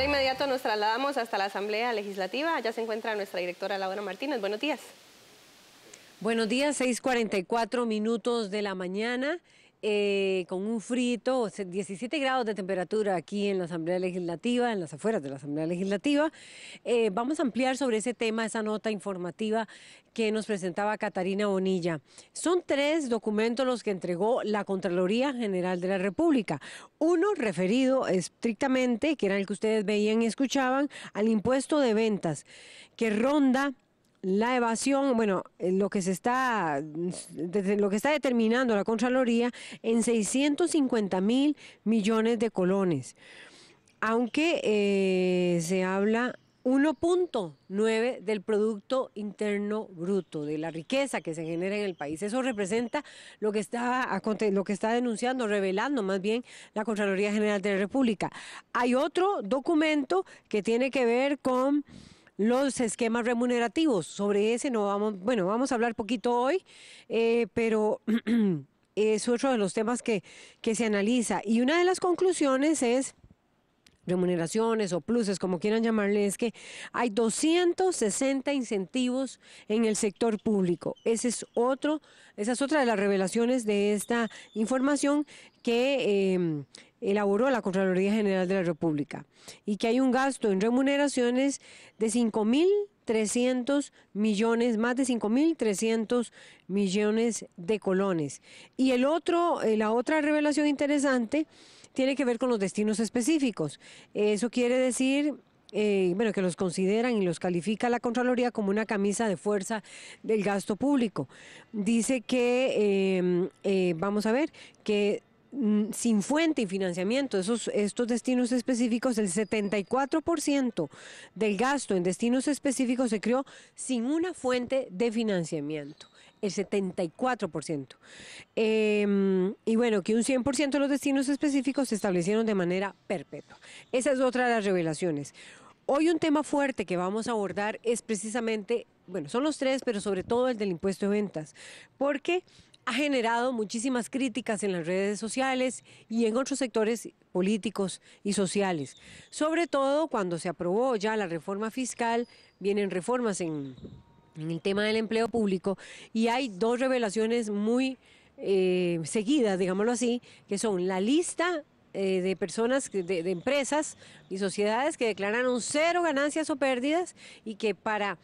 De inmediato nos trasladamos hasta la Asamblea Legislativa. Allá se encuentra nuestra directora Laura Martínez. Buenos días. Buenos días, 6:44 de la mañana, con un frito, 17 grados de temperatura aquí en la Asamblea Legislativa, en las afueras de la Asamblea Legislativa. Vamos a ampliar sobre ese tema, esa nota informativa que nos presentaba Catarina Bonilla. Son 3 documentos los que entregó la Contraloría General de la República. Uno referido estrictamente, que era el que ustedes veían y escuchaban, al impuesto de ventas, que ronda la evasión, bueno, lo que está determinando la Contraloría en 650.000 millones de colones, aunque se habla 1.9 del Producto Interno Bruto, de la riqueza que se genera en el país. Eso representa lo que está denunciando, revelando más bien la Contraloría General de la República. Hay otro documento que tiene que ver con los esquemas remunerativos. Sobre ese vamos a hablar poquito hoy, pero es otro de los temas que se analiza. Y una de las conclusiones es remuneraciones o pluses, como quieran llamarle, es que hay 260 incentivos en el sector público. Esa es otra de las revelaciones de esta información que elaboró la Contraloría General de la República, y que hay un gasto en remuneraciones de 5.300 millones, más de 5.300 millones de colones. Y la otra revelación interesante tiene que ver con los destinos específicos. Eso quiere decir que los consideran y los califica la Contraloría como una camisa de fuerza del gasto público. Dice que, que sin fuente y financiamiento, estos destinos específicos, el 74% del gasto en destinos específicos se creó sin una fuente de financiamiento. El 74%. Que un 100% de los destinos específicos se establecieron de manera perpetua. Esa es otra de las revelaciones. Hoy un tema fuerte que vamos a abordar es precisamente, son los 3, pero sobre todo el del impuesto de ventas, porque ha generado muchísimas críticas en las redes sociales y en otros sectores políticos y sociales. Sobre todo cuando se aprobó ya la reforma fiscal, vienen reformas en el tema del empleo público, y hay 2 revelaciones muy seguidas, digámoslo así, que son la lista de personas, de empresas y sociedades que declararon 0 ganancias o pérdidas, y que para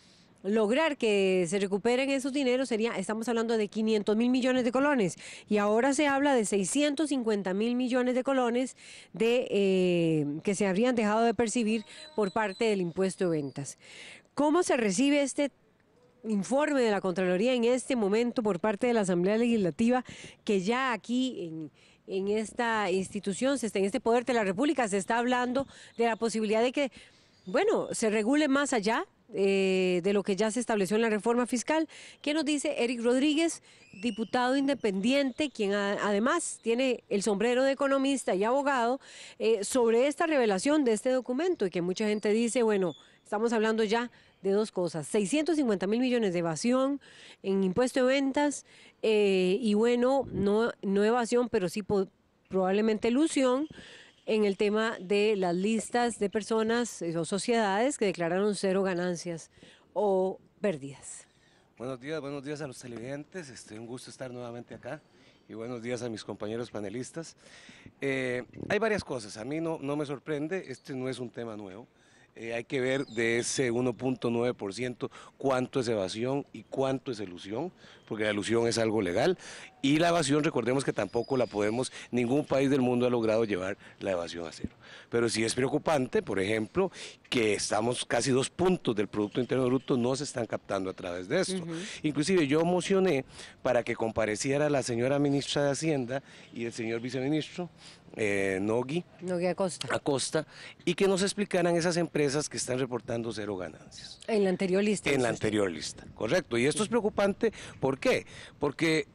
lograr que se recuperen esos dineros estamos hablando de 500.000 millones de colones, y ahora se habla de 650.000 millones de colones que se habrían dejado de percibir por parte del impuesto de ventas. ¿Cómo se recibe este informe de la Contraloría en este momento por parte de la Asamblea Legislativa, que ya aquí en esta institución, en este poder de la República, se está hablando de la posibilidad de que, se regule más allá de lo que ya se estableció en la reforma fiscal? ¿Qué nos dice Eric Rodríguez, diputado independiente, quien además tiene el sombrero de economista y abogado, sobre esta revelación de este documento? Y que mucha gente dice, estamos hablando ya de 2 cosas: 650.000 millones de evasión en impuesto de ventas, no evasión, pero sí probablemente elusión en el tema de las listas de personas o sociedades que declararon 0 ganancias o pérdidas. Buenos días a los televidentes, un gusto estar nuevamente acá, y buenos días a mis compañeros panelistas. Hay varias cosas, a mí no me sorprende, este no es un tema nuevo. Hay que ver de ese 1.9% cuánto es evasión y cuánto es elusión, porque la elusión es algo legal, y la evasión, recordemos que tampoco ningún país del mundo ha logrado llevar la evasión a 0. Pero sí es preocupante, por ejemplo, que estamos casi 2 puntos del Producto Interno Bruto no se están captando a través de esto. Inclusive yo mocioné para que compareciera la señora ministra de Hacienda y el señor viceministro Nogui Acosta, y que nos explicaran esas empresas que están reportando 0 ganancias. En la anterior lista. En la anterior lista, correcto. Y esto es preocupante, ¿por qué? Porque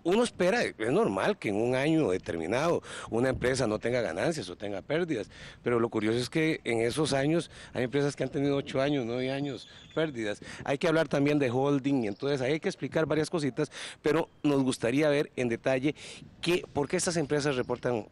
uno espera, es normal que en un año determinado una empresa no tenga ganancias o tenga pérdidas, pero lo curioso es que en esos años hay empresas que han tenido 8 años, 9 años pérdidas. Hay que hablar también de holding, y entonces hay que explicar varias cositas, pero nos gustaría ver en detalle por qué estas empresas reportan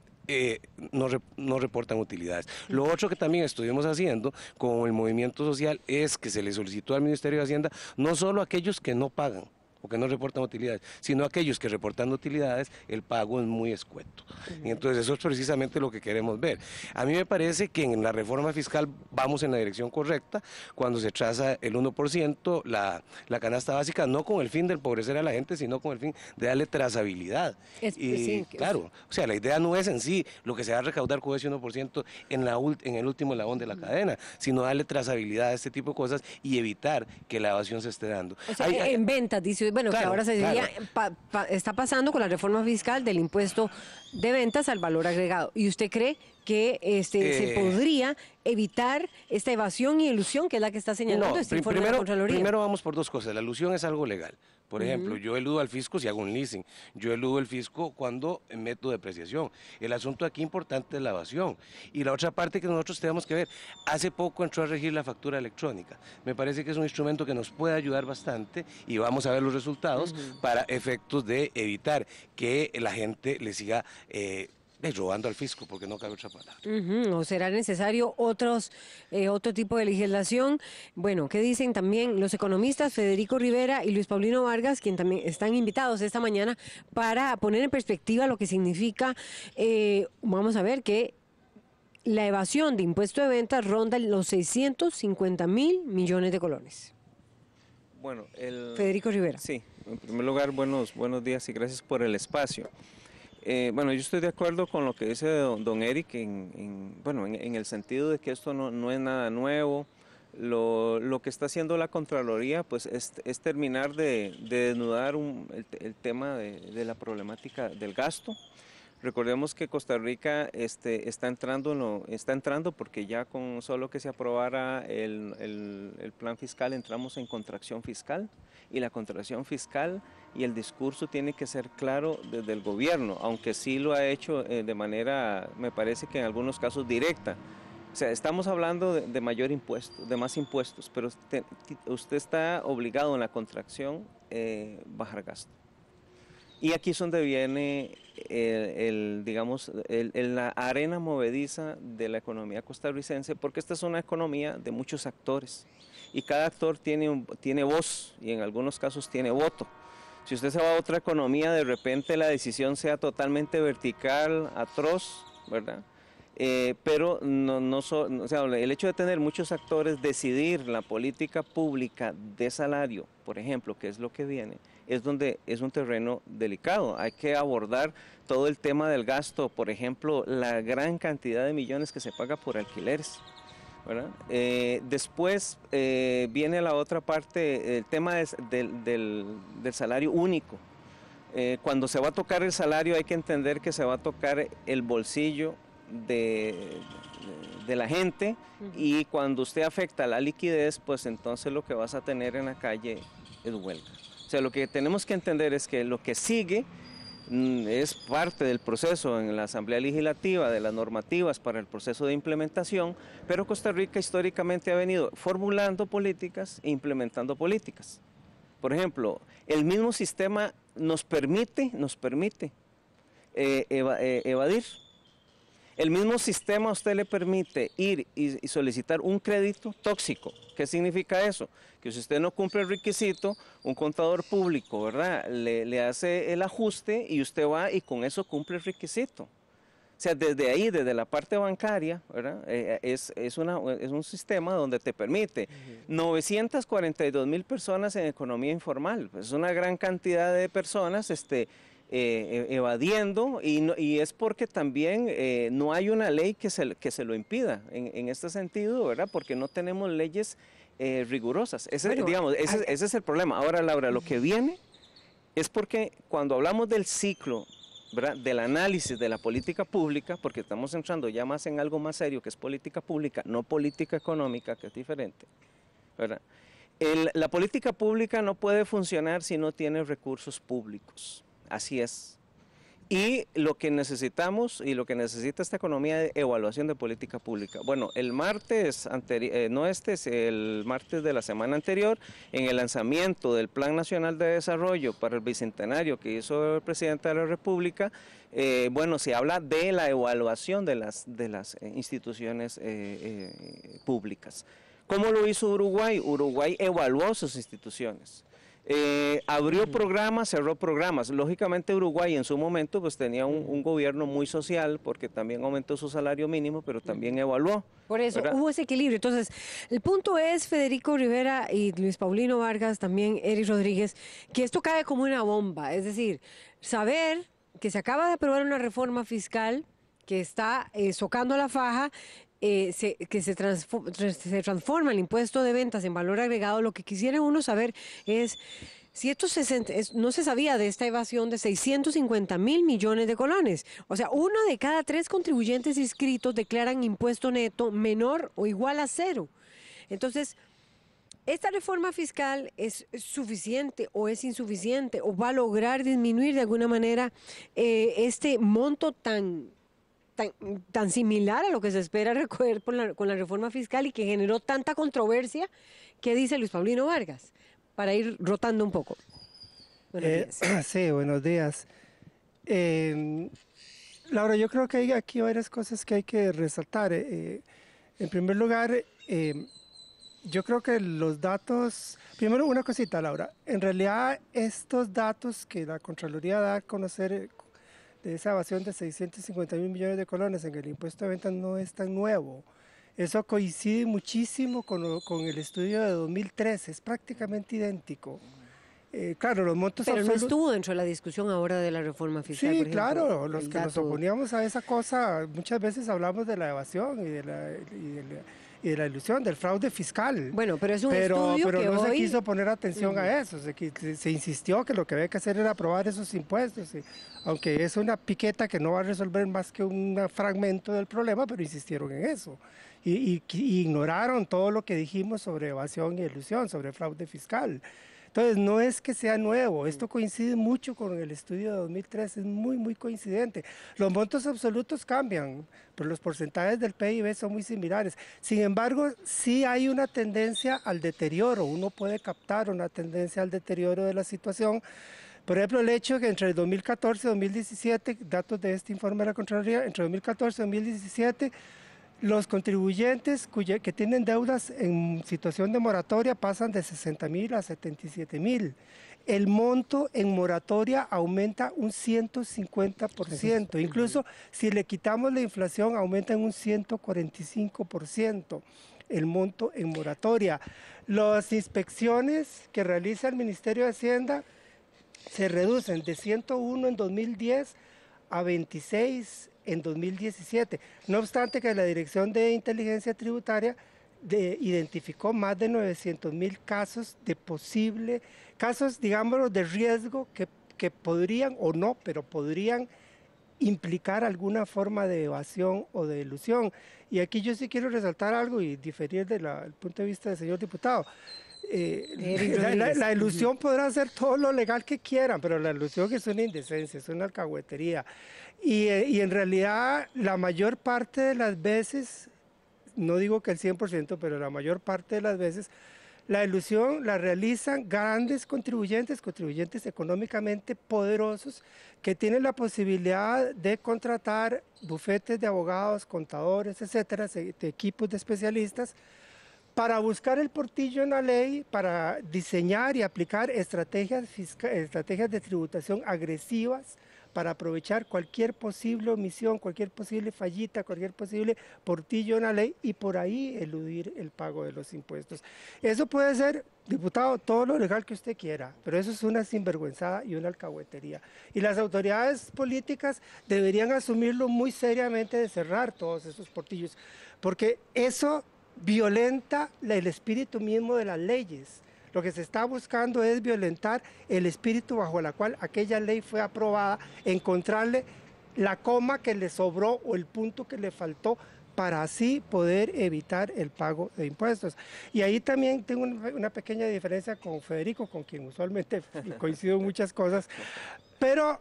no reportan utilidades. Lo otro que también estuvimos haciendo con el movimiento social es que se le solicitó al Ministerio de Hacienda no solo a aquellos que no pagan o que no reportan utilidades, sino a aquellos que reportan utilidades, el pago es muy escueto. Y entonces eso es precisamente lo que queremos ver. A mí me parece que en la reforma fiscal vamos en la dirección correcta cuando se traza el 1%, la canasta básica, no con el fin de empobrecer a la gente, sino con el fin de darle trazabilidad. Y claro, o sea, la idea no es en sí lo que se va a recaudar con ese 1% en el último eslabón de la cadena, sino darle trazabilidad a este tipo de cosas y evitar que la evasión se esté dando. O sea, en ventas, dice, bueno, claro, que ahora se diría, está pasando con la reforma fiscal del impuesto de ventas al valor agregado. ¿Y usted cree que se podría evitar esta evasión y elusión que es la que está señalando este informe de la Contraloría? Primero vamos por dos cosas. La elusión es algo legal. Por ejemplo, yo eludo al fisco si hago un leasing. Yo eludo el fisco cuando meto depreciación. El asunto aquí importante es la evasión. Y la otra parte que nosotros tenemos que ver, hace poco entró a regir la factura electrónica. Me parece que es un instrumento que nos puede ayudar bastante y vamos a ver los resultados para efectos de evitar que la gente le siga robando al fisco, porque no cabe otra palabra. ¿O será necesario otro tipo de legislación? Bueno, ¿qué dicen también los economistas Federico Rivera y Luis Paulino Vargas, quien también están invitados esta mañana para poner en perspectiva lo que significa, vamos a ver, que la evasión de impuesto de ventas ronda los 650.000 millones de colones? Bueno, Federico Rivera. Sí, en primer lugar, buenos días y gracias por el espacio. Bueno, yo estoy de acuerdo con lo que dice don Eric en el sentido de que esto no es nada nuevo. Lo que está haciendo la Contraloría pues es terminar de desnudar el tema de la problemática del gasto. Recordemos que Costa Rica está entrando porque ya con solo que se aprobara el plan fiscal entramos en contracción fiscal, y la contracción fiscal y el discurso tiene que ser claro desde el gobierno, aunque sí lo ha hecho de manera, me parece que en algunos casos directa. O sea, estamos hablando de mayor impuesto, de más impuestos, pero usted está obligado en la contracción bajar gasto. Y aquí es donde viene la arena movediza de la economía costarricense, porque esta es una economía de muchos actores y cada actor tiene voz y en algunos casos tiene voto. Si usted se va a otra economía, de repente la decisión sea totalmente vertical, atroz, ¿verdad? Pero o sea, el hecho de tener muchos actores decidir la política pública de salario, por ejemplo, que es lo que viene, es donde es un terreno delicado. Hay que abordar todo el tema del gasto, por ejemplo, la gran cantidad de millones que se paga por alquileres, ¿verdad? Después viene la otra parte, el tema del salario único. Cuando se va a tocar el salario hay que entender que se va a tocar el bolsillo de la gente, y cuando usted afecta la liquidez, pues entonces lo que vas a tener en la calle es huelga. O sea, lo que tenemos que entender es que lo que sigue es parte del proceso en la Asamblea Legislativa, de las normativas para el proceso de implementación, pero Costa Rica históricamente ha venido formulando políticas e implementando políticas. Por ejemplo, el mismo sistema nos permite evadir. El mismo sistema a usted le permite ir y solicitar un crédito tóxico. ¿Qué significa eso? Que si usted no cumple el requisito, un contador público, ¿verdad?, le hace el ajuste y usted va y con eso cumple el requisito. O sea, desde ahí, desde la parte bancaria, ¿verdad?, es un sistema donde te permite 942.000 personas en economía informal. Es una gran cantidad de personas evadiendo, y es porque también no hay una ley que se lo impida en este sentido, ¿verdad? Porque no tenemos leyes rigurosas. Ese es el problema. Ahora, Laura, lo que viene es porque cuando hablamos del ciclo, ¿verdad?, del análisis de la política pública, porque estamos entrando ya más en algo más serio que es política pública, no política económica, que es diferente, ¿verdad? La política pública no puede funcionar si no tiene recursos públicos. Así es. Y lo que necesitamos y lo que necesita esta economía es evaluación de política pública. Bueno, el martes el martes de la semana anterior, en el lanzamiento del Plan Nacional de Desarrollo para el Bicentenario que hizo el presidente de la República, bueno, se habla de la evaluación de las instituciones públicas. ¿Cómo lo hizo Uruguay? Uruguay evaluó sus instituciones. Abrió programas, cerró programas. Lógicamente Uruguay en su momento pues tenía un gobierno muy social porque también aumentó su salario mínimo, pero también evaluó. Por eso, ¿verdad? hubo ese equilibrio. Entonces, el punto es, Federico Rivera y Luis Paulino Vargas, también Eric Rodríguez, que esto cae como una bomba. Es decir, saber que se acaba de aprobar una reforma fiscal que está socando la faja, que se transforma el impuesto de ventas en valor agregado. Lo que quisiera uno saber es si no se sabía de esta evasión de 650.000 millones de colones. O sea, 1 de cada 3 contribuyentes inscritos declaran impuesto neto menor o igual a 0. Entonces, ¿esta reforma fiscal es suficiente o es insuficiente o va a lograr disminuir de alguna manera este monto tan similar a lo que se espera recoger con la reforma fiscal y que generó tanta controversia? ¿Qué dice Luis Paulino Vargas? Para ir rotando un poco. Buenos días. Sí, buenos días. Laura, yo creo que hay aquí varias cosas que hay que resaltar. En primer lugar, yo creo que los datos... Primero, una cosita, Laura. En realidad, estos datos que la Contraloría da a conocer de esa evasión de 650.000 millones de colones en el impuesto de ventas no es tan nuevo. Eso coincide muchísimo con el estudio de 2013, es prácticamente idéntico. Claro, los montos Pero absolutos... no estuvo dentro de la discusión ahora de la reforma fiscal, Sí, por ejemplo, claro, los el que nos dato. oponíamos a esa cosa, muchas veces hablamos de la evasión y de la ilusión, del fraude fiscal. Bueno, pero es un estudio pero que no se hoy... quiso poner atención a eso, se insistió que lo que había que hacer era aprobar esos impuestos, aunque es una piqueta que no va a resolver más que un fragmento del problema, pero insistieron en eso. Y ignoraron todo lo que dijimos sobre evasión y ilusión, sobre fraude fiscal. Entonces, no es que sea nuevo, esto coincide mucho con el estudio de 2013, es muy, muy coincidente. Los montos absolutos cambian, pero los porcentajes del PIB son muy similares. Sin embargo, sí hay una tendencia al deterioro, uno puede captar una tendencia al deterioro de la situación. Por ejemplo, el hecho de que entre el 2014 y 2017, datos de este informe de la Contraloría, entre 2014 y 2017, los contribuyentes que tienen deudas en situación de moratoria pasan de 60.000 a 77.000. El monto en moratoria aumenta un 150%. Incluso si le quitamos la inflación, aumenta en un 145% el monto en moratoria. Las inspecciones que realiza el Ministerio de Hacienda se reducen de 101 en 2010 a 26 en 2017. No obstante que la Dirección de Inteligencia Tributaria identificó más de 900.000 casos casos, digámoslo, de riesgo que podrían, o no, pero podrían implicar alguna forma de evasión o de elusión. Y aquí yo sí quiero resaltar algo y diferir del punto de vista del señor diputado. La ilusión podrá hacer todo lo legal que quieran, pero la ilusión es una indecencia, es una alcahuetería. Y en realidad la mayor parte de las veces, no digo que el 100%, pero la mayor parte de las veces, la ilusión la realizan grandes contribuyentes económicamente poderosos que tienen la posibilidad de contratar bufetes de abogados, contadores, etcétera, de equipos de especialistas, para buscar el portillo en la ley, para diseñar y aplicar estrategias de tributación agresivas, para aprovechar cualquier posible omisión, cualquier posible fallita, cualquier posible portillo en la ley y por ahí eludir el pago de los impuestos. Eso puede ser, diputado, todo lo legal que usted quiera, pero eso es una sinvergüenzada y una alcahuetería. Y las autoridades políticas deberían asumirlo muy seriamente de cerrar todos esos portillos, porque eso violenta el espíritu mismo de las leyes. Lo que se está buscando es violentar el espíritu bajo el cual aquella ley fue aprobada, encontrarle la coma que le sobró o el punto que le faltó para así poder evitar el pago de impuestos. Y ahí también tengo una pequeña diferencia con Federico, con quien usualmente coincido en muchas cosas, pero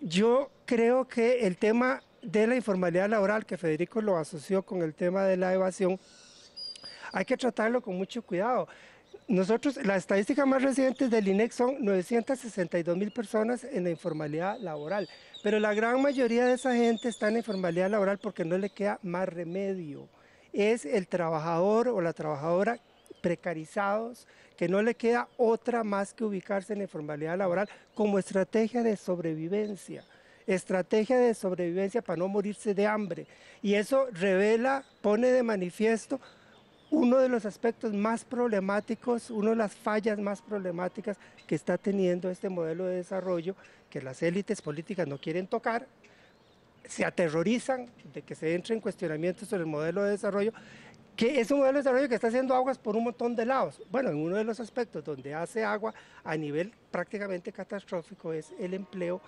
yo creo que el tema de la informalidad laboral, que Federico lo asoció con el tema de la evasión, hay que tratarlo con mucho cuidado. Nosotros, las estadísticas más recientes del INEC son 962,000 personas en la informalidad laboral, pero la gran mayoría de esa gente está en la informalidad laboral porque no le queda más remedio. Es el trabajador o la trabajadora precarizados, que no le queda otra más que ubicarse en la informalidad laboral como estrategia de sobrevivencia para no morirse de hambre. Y eso revela, pone de manifiesto uno de los aspectos más problemáticos, una de las fallas más problemáticas que está teniendo este modelo de desarrollo, que las élites políticas no quieren tocar, se aterrorizan de que se entre en cuestionamiento sobre el modelo de desarrollo, que es un modelo de desarrollo que está haciendo aguas por un montón de lados. Bueno, en uno de los aspectos donde hace agua a nivel prácticamente catastrófico es el empleo,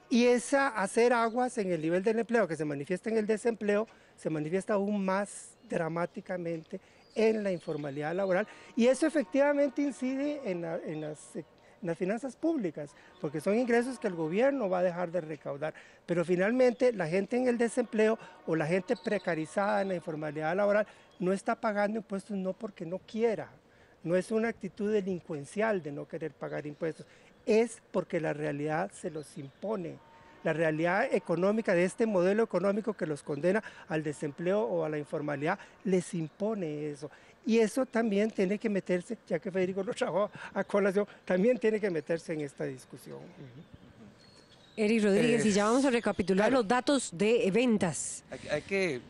y esa hacer aguas en el nivel del empleo que se manifiesta en el desempleo, se manifiesta aún más dramáticamente en la informalidad laboral, y eso efectivamente incide en las finanzas públicas, porque son ingresos que el gobierno va a dejar de recaudar, pero finalmente la gente en el desempleo o la gente precarizada en la informalidad laboral no está pagando impuestos no porque no quiera, no es una actitud delincuencial de no querer pagar impuestos, es porque la realidad se los impone. La realidad económica de este modelo económico que los condena al desempleo o a la informalidad, les impone eso. Y eso también tiene que meterse, ya que Federico lo trajo a colación, también tiene que meterse en esta discusión. Eric Rodríguez, y ya vamos a recapitular los datos de ventas.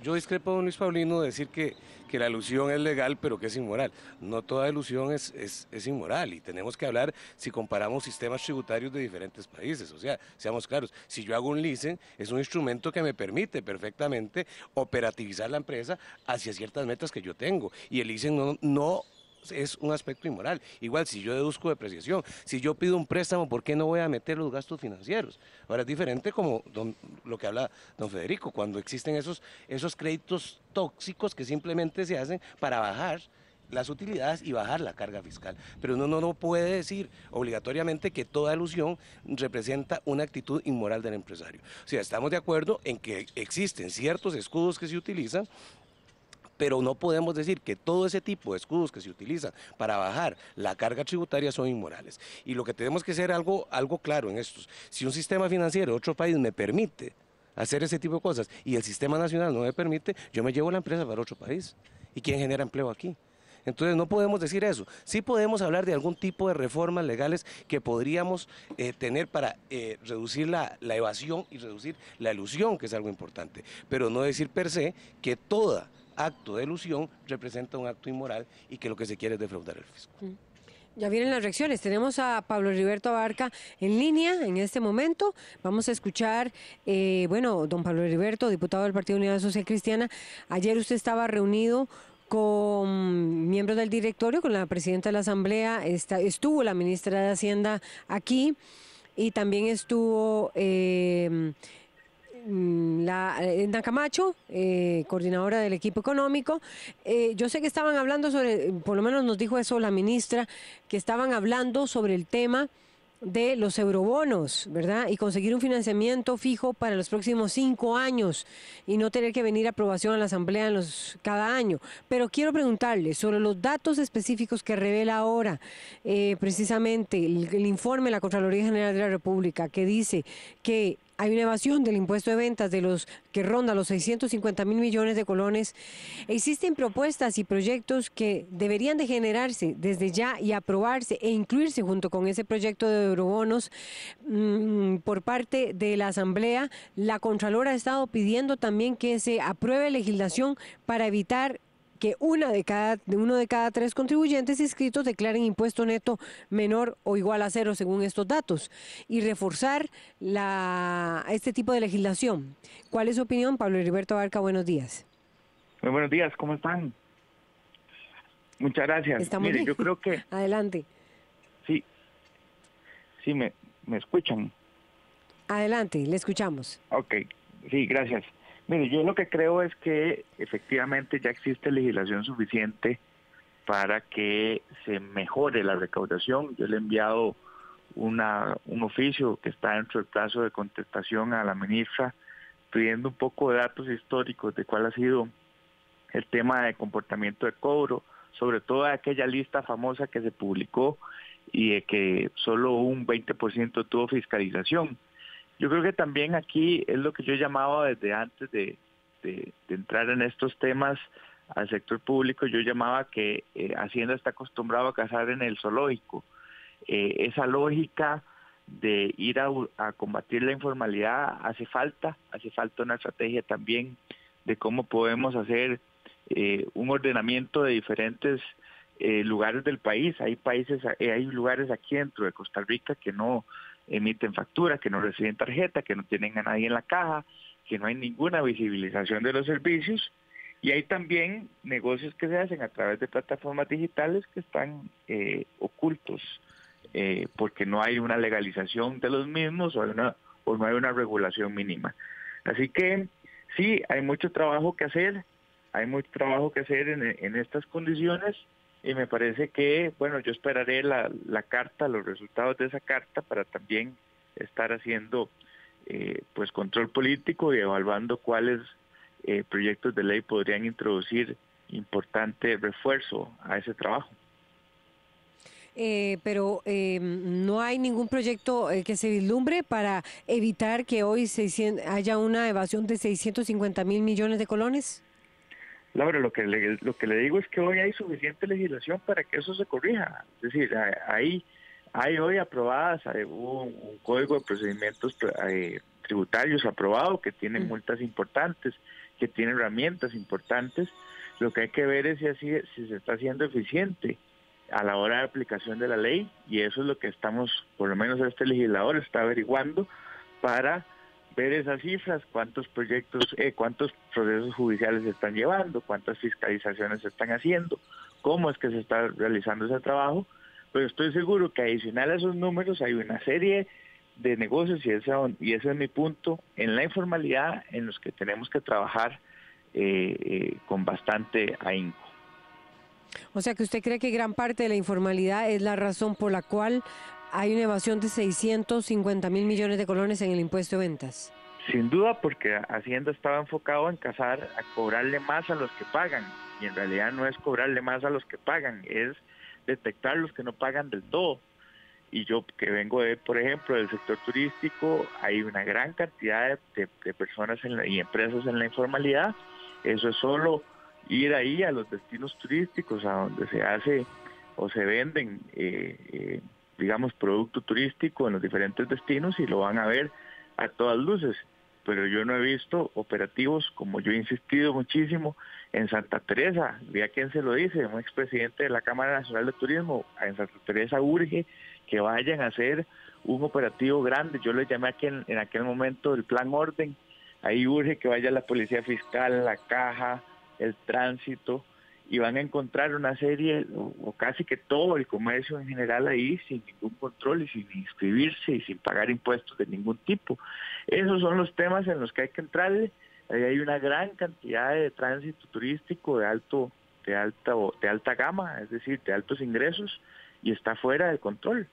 Yo discrepo con Luis Paulino de decir que la elusión es legal, pero que es inmoral. No toda elusión es inmoral, y tenemos que hablar si comparamos sistemas tributarios de diferentes países. O sea, seamos claros, si yo hago un leasing, es un instrumento que me permite perfectamente operativizar la empresa hacia ciertas metas que yo tengo, y el leasing no es un aspecto inmoral. Igual, si yo deduzco depreciación, si yo pido un préstamo, ¿por qué no voy a meter los gastos financieros? Ahora, es diferente como lo que habla don Federico, cuando existen esos créditos tóxicos que simplemente se hacen para bajar las utilidades y bajar la carga fiscal. Pero uno no puede decir obligatoriamente que toda elusión representa una actitud inmoral del empresario. O sea, estamos de acuerdo en que existen ciertos escudos que se utilizan, pero no podemos decir que todo ese tipo de escudos que se utilizan para bajar la carga tributaria son inmorales. Y lo que tenemos que ser algo claro en esto: si un sistema financiero de otro país me permite hacer ese tipo de cosas y el sistema nacional no me permite, yo me llevo la empresa para otro país. ¿Y quién genera empleo aquí? Entonces no podemos decir eso. Sí podemos hablar de algún tipo de reformas legales que podríamos tener para reducir la evasión y reducir la elusión, que es algo importante, pero no decir per se que toda acto de elusión representa un acto inmoral y que lo que se quiere es defraudar el fisco. Ya vienen las reacciones. Tenemos a Pablo Heriberto Abarca en línea en este momento. Vamos a escuchar, don Pablo Heriberto, diputado del Partido Unidad Social Cristiana. Ayer usted estaba reunido con miembros del directorio, con la presidenta de la Asamblea, estuvo la ministra de Hacienda aquí, y también estuvo Edna Camacho, coordinadora del equipo económico. Yo sé que estaban hablando sobre, por lo menos nos dijo eso la ministra, que estaban hablando sobre el tema de los eurobonos, ¿verdad? Y conseguir un financiamiento fijo para los próximos 5 años y no tener que venir a aprobación a la Asamblea cada año. Pero quiero preguntarle sobre los datos específicos que revela ahora precisamente el informe de la Contraloría General de la República, que dice que hay una evasión del impuesto de ventas de los que ronda los 650,000 millones de colones. Existen propuestas y proyectos que deberían de generarse desde ya y aprobarse e incluirse junto con ese proyecto de eurobonos por parte de la Asamblea. La Contralora ha estado pidiendo también que se apruebe legislación para evitar que uno de cada 3 contribuyentes inscritos declaren impuesto neto menor o igual a 0 según estos datos, y reforzar este tipo de legislación. ¿Cuál es su opinión, Pablo Heriberto Abarca? Buenos días. Muy buenos días, ¿cómo están? Muchas gracias. Estamos bien. Yo creo que... Adelante. Sí, me escuchan. Adelante, le escuchamos. Ok, sí, gracias. Mire, yo lo que creo es que efectivamente ya existe legislación suficiente para que se mejore la recaudación. Yo le he enviado un oficio que está dentro del plazo de contestación a la ministra, pidiendo un poco de datos históricos de cuál ha sido el tema de comportamiento de cobro, sobre todo aquella lista famosa que se publicó y de que solo un 20% tuvo fiscalización. Yo creo que también aquí es lo que yo llamaba desde antes de entrar en estos temas al sector público, yo llamaba que Hacienda está acostumbrado a cazar en el zoológico. Esa lógica de ir a combatir la informalidad hace falta una estrategia también de cómo podemos hacer un ordenamiento de diferentes lugares del país. Hay lugares aquí dentro de Costa Rica que no emiten factura, que no reciben tarjeta, que no tienen a nadie en la caja, que no hay ninguna visibilización de los servicios, y hay también negocios que se hacen a través de plataformas digitales que están ocultos, porque no hay una legalización de los mismos o no hay una regulación mínima. Así que sí, hay mucho trabajo que hacer, en estas condiciones, y me parece que, bueno, yo esperaré la carta, los resultados de esa carta para también estar haciendo pues control político y evaluando cuáles proyectos de ley podrían introducir importante refuerzo a ese trabajo. Pero no hay ningún proyecto que se vislumbre para evitar que hoy haya una evasión de 650.000 millones de colones. Laura, lo que le digo es que hoy hay suficiente legislación para que eso se corrija. Es decir, hay hoy aprobadas, hubo un código de procedimientos tributarios aprobado que tiene multas importantes, que tiene herramientas importantes. Lo que hay que ver es si se está haciendo eficiente a la hora de aplicación de la ley, y eso es lo que estamos, por lo menos este legislador está averiguando para ver esas cifras, cuántos proyectos, cuántos procesos judiciales se están llevando, cuántas fiscalizaciones se están haciendo, cómo es que se está realizando ese trabajo. Pero estoy seguro que adicional a esos números hay una serie de negocios, y ese es mi punto, en la informalidad, en los que tenemos que trabajar con bastante ahínco. O sea, que usted cree que gran parte de la informalidad es la razón por la cual hay una evasión de 650.000 millones de colones en el impuesto de ventas. Sin duda, porque Hacienda estaba enfocado en a cobrarle más a los que pagan, y en realidad no es cobrarle más a los que pagan, es detectar los que no pagan del todo. Y yo, que vengo por ejemplo, del sector turístico, hay una gran cantidad de personas y empresas en la informalidad. Eso es solo ir ahí a los destinos turísticos, a donde se hace o se venden, digamos, producto turístico en los diferentes destinos, y lo van a ver a todas luces. Pero yo no he visto operativos, como yo he insistido muchísimo, en Santa Teresa. Vi a quién se lo dice, un expresidente de la Cámara Nacional de Turismo. En Santa Teresa urge que vayan a hacer un operativo grande. Yo le llamé en aquel momento el Plan Orden. Ahí urge que vaya la Policía Fiscal, la Caja, el Tránsito, y van a encontrar una serie, o casi que todo el comercio en general ahí, sin ningún control y sin inscribirse y sin pagar impuestos de ningún tipo. Esos son los temas en los que hay que entrarle. Ahí hay una gran cantidad de tránsito turístico de alta gama, es decir, de altos ingresos, y está fuera de control.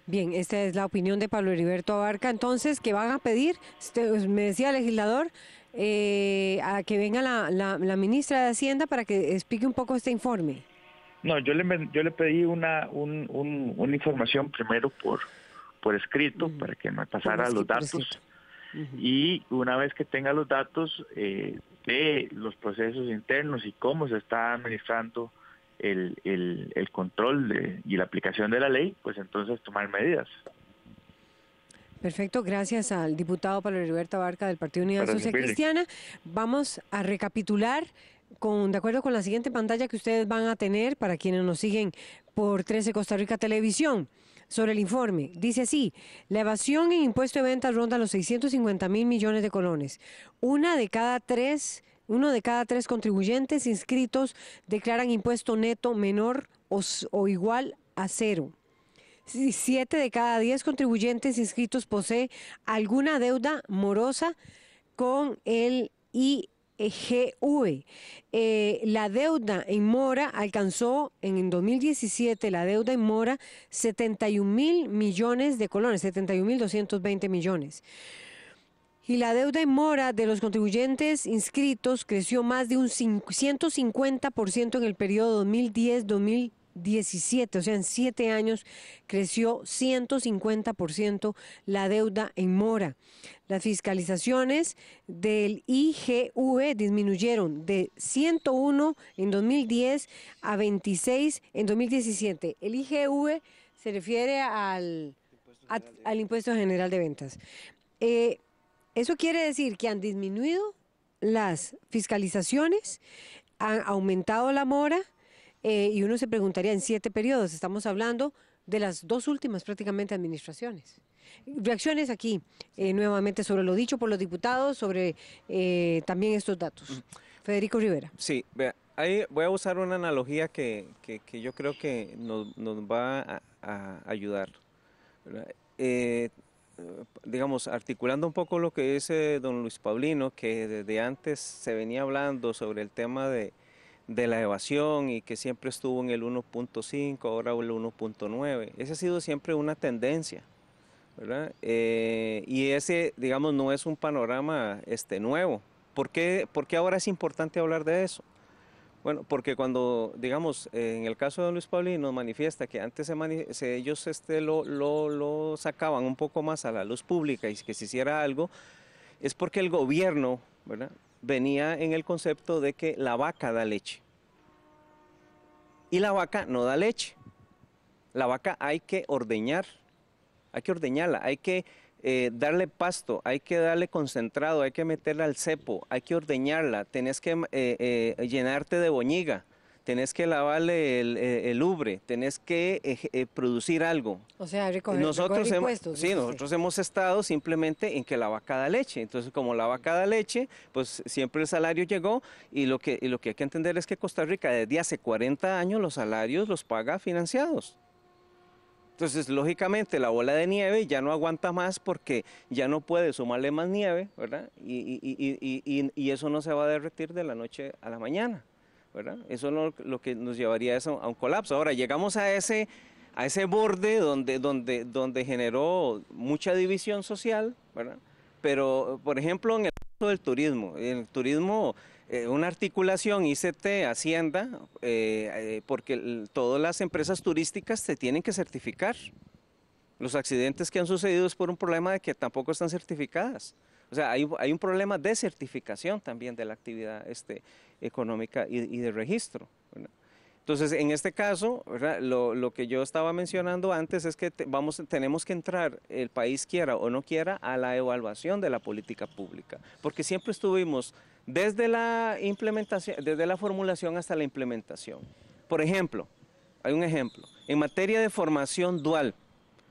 Bien, esta es la opinión de Pablo Heriberto Abarca. Entonces, ¿qué van a pedir? Me decía el legislador, a que venga la ministra de Hacienda para que explique un poco este informe. No, yo le pedí una información primero por escrito, para que me pasara los datos, y una vez que tenga los datos de los procesos internos y cómo se está administrando el control y la aplicación de la ley, pues entonces tomar medidas. Perfecto, gracias al diputado Pablo Heriberto Abarca del Partido Unidad Social Cristiana. Vamos a recapitular de acuerdo con la siguiente pantalla que ustedes van a tener para quienes nos siguen por 13 Costa Rica Televisión. Sobre el informe, dice así: la evasión en impuesto de ventas ronda los 650.000 millones de colones. Uno de cada tres contribuyentes inscritos declaran impuesto neto menor o igual a cero. 7 de cada 10 contribuyentes inscritos posee alguna deuda morosa con el IRS. IGV. La deuda en mora alcanzó en 2017, la deuda en mora 71.000 millones de colones, 71.220 millones. Y la deuda en mora de los contribuyentes inscritos creció más de un 150% en el periodo 2010-2017, o sea, en 7 años creció 150% la deuda en mora. Las fiscalizaciones del IGV disminuyeron de 101 en 2010 a 26 en 2017. El IGV se refiere al Impuesto General de Ventas. Eso quiere decir que han disminuido las fiscalizaciones, han aumentado la mora, y uno se preguntaría, en 7 periodos, estamos hablando de las 2 últimas prácticamente administraciones. Reacciones aquí, nuevamente, sobre lo dicho por los diputados, sobre también estos datos. Federico Rivera. Sí, vea, ahí voy a usar una analogía que yo creo que nos va a ayudar, ¿verdad? Digamos, articulando un poco lo que dice don Luis Paulino, que desde antes se venía hablando sobre el tema de la evasión y que siempre estuvo en el 1.5, ahora el 1.9. Esa ha sido siempre una tendencia, ¿verdad? Y ese, digamos, no es un panorama nuevo. ¿Por qué ahora es importante hablar de eso? Bueno, porque cuando, digamos, en el caso de don Luis Paulino manifiesta que antes ellos lo sacaban un poco más a la luz pública y que se hiciera algo, es porque el gobierno, ¿verdad?, venía en el concepto de que la vaca da leche. Y la vaca no da leche. La vaca hay que ordeñarla, hay que darle pasto, hay que darle concentrado, hay que meterla al cepo, hay que ordeñarla, tenés que llenarte de boñiga, tenés que lavarle el ubre, tenés que producir algo. O sea, recoger impuestos. Sí, nosotros hemos estado simplemente en que la vaca da leche. Entonces, como la vaca da leche, pues siempre el salario llegó, y lo que hay que entender es que Costa Rica desde hace 40 años los salarios los paga financiados. Entonces, lógicamente, la bola de nieve ya no aguanta más porque ya no puede sumarle más nieve, ¿verdad? Y eso no se va a derretir de la noche a la mañana, ¿verdad? Eso es lo que nos llevaría a un colapso. Ahora, llegamos a ese borde donde generó mucha división social, ¿verdad? Pero, por ejemplo, en el caso del turismo, una articulación ICT, Hacienda, porque todas las empresas turísticas se tienen que certificar. Los accidentes que han sucedido es por un problema de que tampoco están certificadas. O sea, hay un problema de certificación también de la actividad económica y de registro, ¿verdad? Entonces, en este caso, ¿verdad?, lo que yo estaba mencionando antes es que tenemos que entrar, el país quiera o no quiera, a la evaluación de la política pública, porque siempre estuvimos desde la implementación, desde la formulación hasta la implementación. Por ejemplo, hay un ejemplo, en materia de formación dual,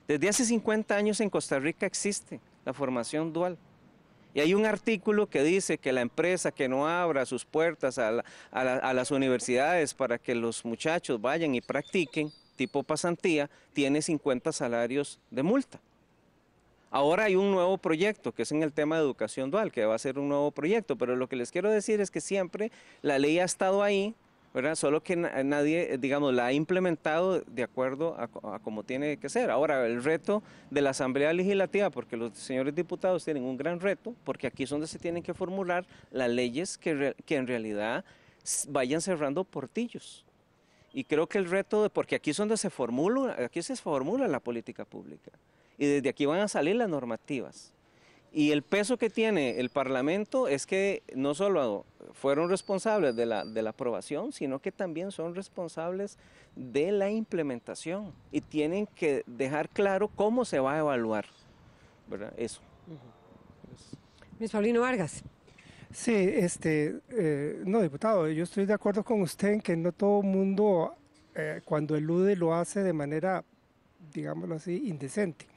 desde hace 50 años en Costa Rica existe la formación dual. Y hay un artículo que dice que la empresa que no abra sus puertas a las universidades para que los muchachos vayan y practiquen, tipo pasantía, tiene 50 salarios de multa. Ahora hay un nuevo proyecto que es en el tema de educación dual, que va a ser un nuevo proyecto, pero lo que les quiero decir es que siempre la ley ha estado ahí, ¿verdad?, solo que nadie, digamos, la ha implementado de acuerdo a como tiene que ser. Ahora, el reto de la Asamblea Legislativa, porque los señores diputados tienen un gran reto, porque aquí es donde se tienen que formular las leyes que en realidad vayan cerrando portillos. Y creo que el reto, porque aquí es donde se formula la política pública, y desde aquí van a salir las normativas. Y el peso que tiene el Parlamento es que no solo fueron responsables de la aprobación, sino que también son responsables de la implementación y tienen que dejar claro cómo se va a evaluar, ¿verdad? Eso. Luis Paulino Vargas. Sí, no, diputado, yo estoy de acuerdo con usted en que no todo mundo, cuando elude, lo hace de manera, digámoslo así, indecente,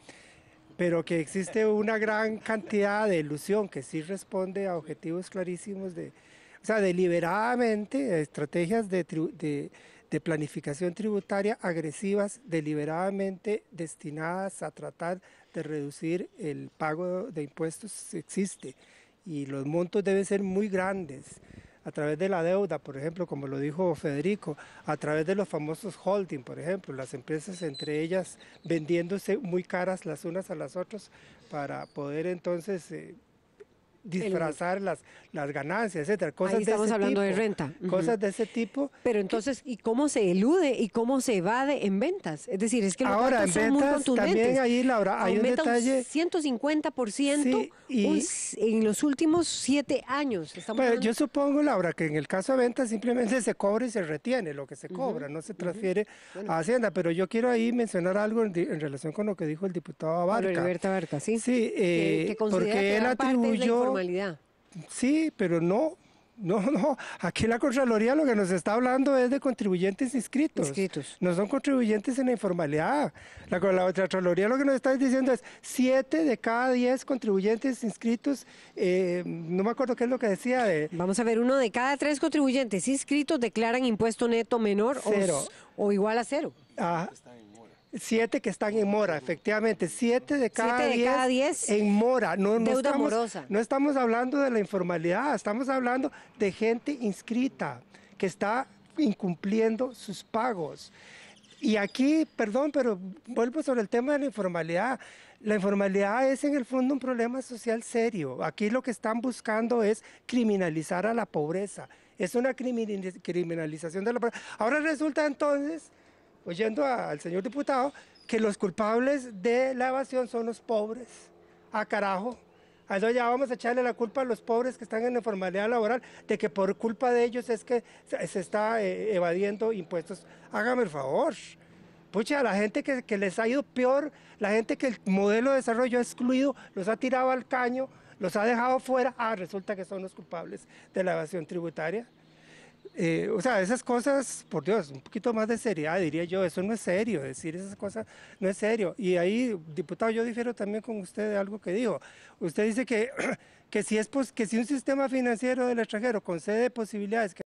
pero que existe una gran cantidad de elusión que sí responde a objetivos clarísimos o sea, deliberadamente, estrategias de planificación tributaria agresivas, deliberadamente destinadas a tratar de reducir el pago de impuestos, existe. y los montos deben ser muy grandes, a través de la deuda, por ejemplo, como lo dijo Federico, a través de los famosos holding, por ejemplo, las empresas entre ellas vendiéndose muy caras las unas a las otras para poder entonces disfrazar las ganancias, etcétera. Cosas Ahí estamos hablando de renta. Cosas de ese tipo. Pero entonces, ¿y cómo se elude y cómo se evade en ventas? Es decir, es que los ahora, datos en son muy ventas, contundentes. también ahí, Laura, hay un Aumenta detalle. 150% Sí, en los últimos 7 años. Estamos Bueno, hablando- yo supongo, Laura, que en el caso de ventas simplemente se cobra y se retiene lo que se cobra, no se transfiere a Hacienda. Pero yo quiero ahí mencionar algo en relación con lo que dijo el diputado Pablo Abarca. Heriberto Abarca, sí. Sí, que considera porque que él gran parte es la atribuyó. informalidad. Sí, pero no. Aquí la Contraloría lo que nos está hablando es de contribuyentes inscritos. No son contribuyentes en la informalidad. La Contraloría lo que nos está diciendo es 7 de cada 10 contribuyentes inscritos, no me acuerdo qué es lo que decía. Vamos a ver, 1 de cada 3 contribuyentes inscritos declaran impuesto neto menor o igual a 0. 7 que están en mora, efectivamente, 7 de cada 10 en mora. Deuda morosa. No estamos hablando de la informalidad, estamos hablando de gente inscrita que está incumpliendo sus pagos. Y aquí, perdón, pero vuelvo sobre el tema de la informalidad. La informalidad es en el fondo un problema social serio. Aquí lo que están buscando es criminalizar a la pobreza. Es una criminalización de la pobreza. Ahora resulta entonces, oyendo al señor diputado, que los culpables de la evasión son los pobres. ¡Ah, carajo! Entonces ya vamos a echarle la culpa a los pobres que están en la informalidad laboral, de que por culpa de ellos es que se está evadiendo impuestos. Hágame el favor. Pucha, la gente que les ha ido peor, la gente que el modelo de desarrollo ha excluido, los ha tirado al caño, los ha dejado fuera, resulta que son los culpables de la evasión tributaria. O sea, esas cosas, por Dios, un poquito más de seriedad, diría yo, eso no es serio, decir esas cosas no es serio. Y ahí, diputado, yo difiero también con usted de algo que dijo. Usted dice que si un sistema financiero del extranjero concede posibilidades que